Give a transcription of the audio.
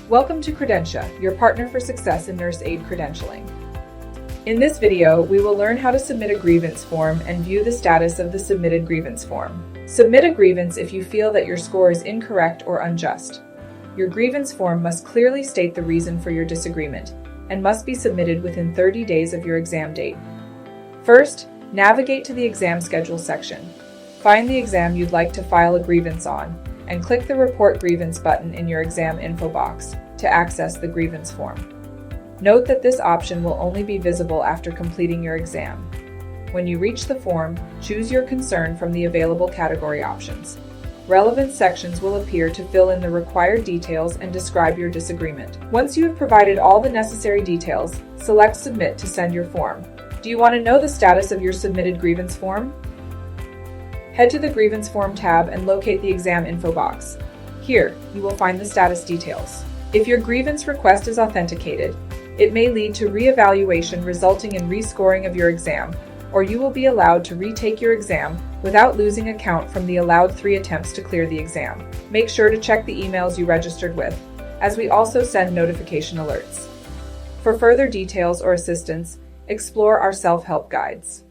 Welcome to Credentia, your partner for success in nurse aid credentialing. In this video, we will learn how to submit a grievance form and view the status of the submitted grievance form. Submit a grievance if you feel that your score is incorrect or unjust. Your grievance form must clearly state the reason for your disagreement and must be submitted within 30 days of your exam date. First, navigate to the exam schedule section. Find the exam you'd like to file a grievance on and click the Report Grievance button in your exam info box to access the grievance form. Note that this option will only be visible after completing your exam. When you reach the form, choose your concern from the available category options. Relevant sections will appear to fill in the required details and describe your disagreement. Once you have provided all the necessary details, select Submit to send your form. Do you want to know the status of your submitted grievance form? Head to the Grievance Form tab and locate the exam info box. Here, you will find the status details. If your grievance request is authenticated, it may lead to re-evaluation resulting in rescoring of your exam, or you will be allowed to retake your exam without losing a count from the allowed 3 attempts to clear the exam. Make sure to check the emails you registered with, as we also send notification alerts. For further details or assistance, explore our self-help guides.